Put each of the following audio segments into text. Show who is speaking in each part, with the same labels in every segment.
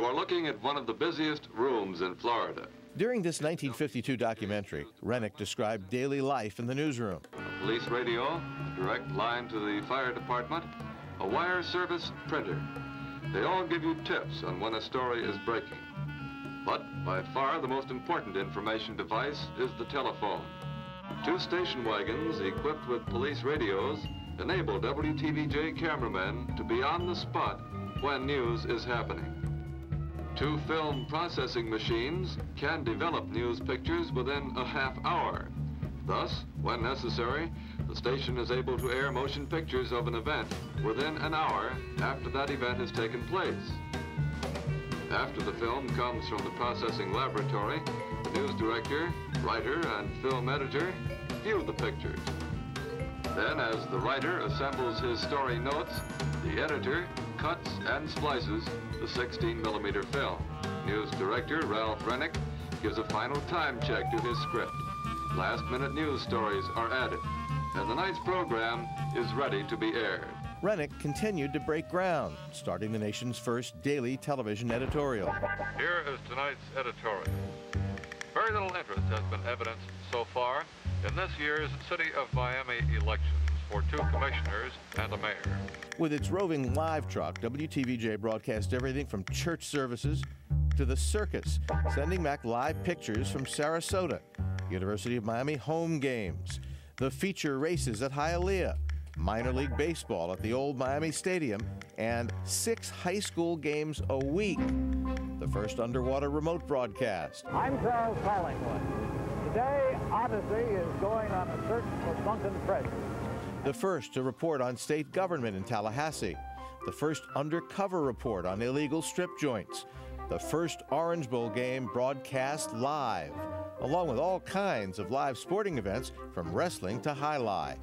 Speaker 1: are looking at one of the busiest rooms in Florida.
Speaker 2: During this 1952 documentary, Rennick described daily life in the newsroom.
Speaker 1: A police radio, a direct line to the fire department, a wire service printer. They all give you tips on when a story is breaking. But by far the most important information device is the telephone. 2 station wagons equipped with police radios enable WTVJ cameramen to be on the spot when news is happening. 2 film processing machines can develop news pictures within a half hour. Thus, when necessary, the station is able to air motion pictures of an event within an hour after that event has taken place. After the film comes from the processing laboratory, the news director, writer, and film editor view the pictures. Then, as the writer assembles his story notes, the editor cuts and splices the 16mm film. News director Ralph Rennick gives a final time check to his script. Last-minute news stories are added, and the night's program is ready to be aired.
Speaker 2: Rennick continued to break ground, starting the nation's first daily television editorial.
Speaker 1: Here is tonight's editorial. Very little interest has been evidenced so far in this year's City of Miami elections for 2 commissioners and a mayor.
Speaker 2: With its roving live truck, WTVJ broadcast everything from church services to the circus, sending back live pictures from Sarasota, University of Miami home games, the feature races at Hialeah, minor league baseball at the old Miami Stadium, and 6 high school games a week. The first underwater remote broadcast.
Speaker 3: I'm Charles Collingwood. Today, Odyssey is going on a search for sunken treasure.
Speaker 2: The first to report on state government in Tallahassee. The first undercover report on illegal strip joints. The first Orange Bowl game broadcast live, along with all kinds of live sporting events from wrestling to jai-alai.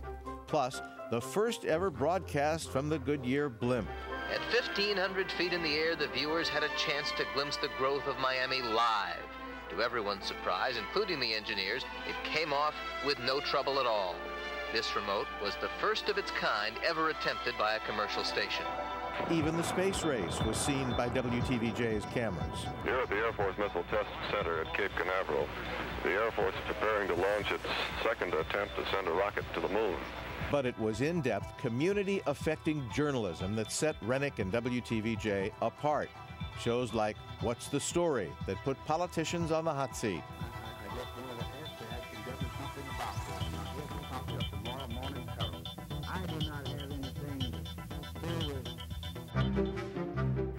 Speaker 2: Plus, the first ever broadcast from the Goodyear blimp.
Speaker 4: At 1,500 feet in the air, the viewers had a chance to glimpse the growth of Miami live. To everyone's surprise, including the engineers, it came off with no trouble at all. This remote was the first of its kind ever attempted by a commercial station.
Speaker 2: Even the space race was seen by WTVJ's cameras.
Speaker 5: Here at the Air Force Missile Test Center at Cape Canaveral, the Air Force is preparing to launch its second attempt to send a rocket to the moon.
Speaker 2: But it was in-depth, community-affecting journalism that set Rennick and WTVJ apart. Shows like What's the Story that put politicians on the hot seat.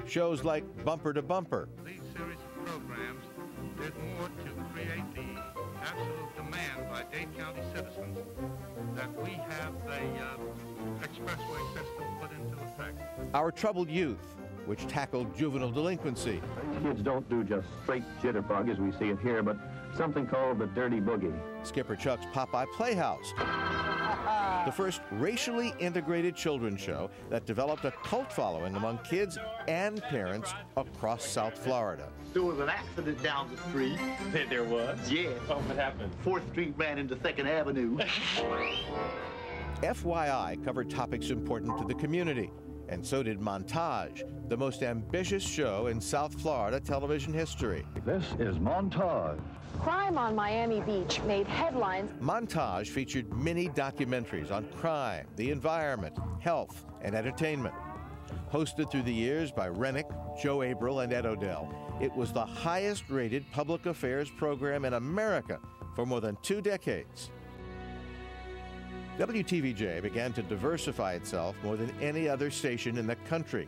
Speaker 2: Shows like Bumper to Bumper.
Speaker 6: These series of programs did more to create the absolute demand by Dade County citizens that we have the expressway system put into effect.
Speaker 2: Our Troubled Youth, which tackled juvenile delinquency.
Speaker 7: Kids don't do just straight jitterbug as we see it here, but something called the dirty boogie.
Speaker 2: Skipper Chuck's Popeye Playhouse, the first racially integrated children's show that developed a cult following among kids and parents across South Florida.
Speaker 8: There was an accident down the street.
Speaker 9: There was?
Speaker 8: Yeah.
Speaker 9: Oh, what happened?
Speaker 8: 4th Street ran into 2nd Avenue.
Speaker 2: FYI covered topics important to the community, and so did Montage, the most ambitious show in South Florida television history.
Speaker 7: This is Montage.
Speaker 10: Crime on Miami Beach made headlines.
Speaker 2: Montage featured mini documentaries on crime, the environment, health, and entertainment. Hosted through the years by Rennick, Joe Abril, and Ed Odell, it was the highest-rated public affairs program in America for more than 2 decades. WTVJ began to diversify itself more than any other station in the country.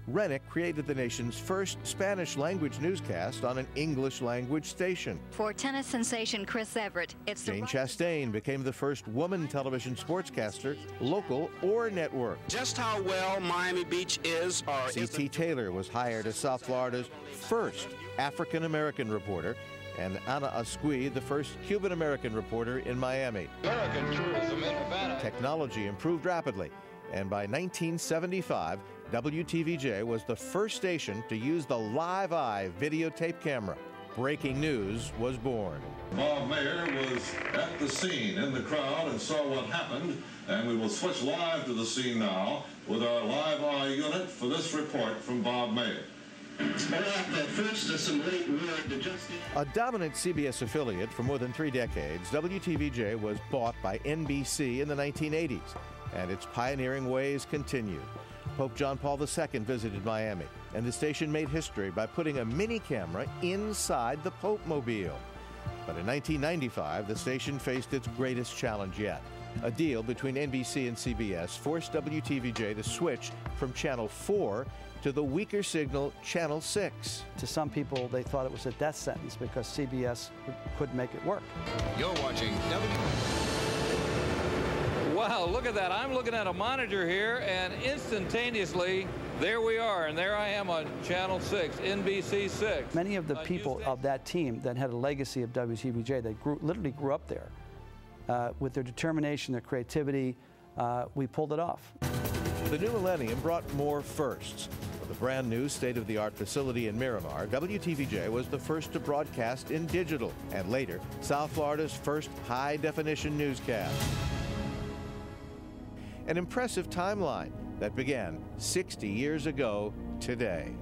Speaker 2: Rennick created the nation's first Spanish-language newscast on an English-language station.
Speaker 11: For tennis sensation Chris Everett, it's
Speaker 2: Jane Chastain became the first woman television sportscaster, local or network.
Speaker 12: Just how well Miami Beach is, or
Speaker 2: C.T. Taylor was hired as South Florida's first African-American reporter, and Ana Asqui, the first Cuban-American reporter in Miami.
Speaker 13: American tourism in Havana.
Speaker 2: Technology improved rapidly, and by 1975, WTVJ was the first station to use the Live Eye videotape camera. breaking news was born.
Speaker 9: Bob Mayer was at the scene in the crowd and saw what happened, and we will switch live to the scene now with our live eye unit for this report from Bob Mayer.
Speaker 2: A dominant CBS affiliate for more than 3 decades, WTVJ was bought by NBC in the 1980s, and its pioneering ways continued. Pope John Paul II visited Miami, and the station made history by putting a mini camera inside the Pope Mobile. But in 1995, the station faced its greatest challenge yet. A deal between NBC and CBS forced WTVJ to switch from Channel 4 to the weaker signal Channel 6.
Speaker 14: To some people, they thought it was a death sentence because CBS couldn't make it work.
Speaker 15: You're watching
Speaker 16: Wow, look at that. I'm looking at a monitor here, and instantaneously, there we are, and there I am on Channel 6, NBC 6.
Speaker 14: Many of the people of that team that had a legacy of WTVJ, they literally grew up there. With their determination, their creativity, we pulled it off.
Speaker 2: The new millennium brought more firsts. With a brand new state-of-the-art facility in Miramar, WTVJ was the first to broadcast in digital, and later, South Florida's first high-definition newscast. An impressive timeline that began 60 years ago today.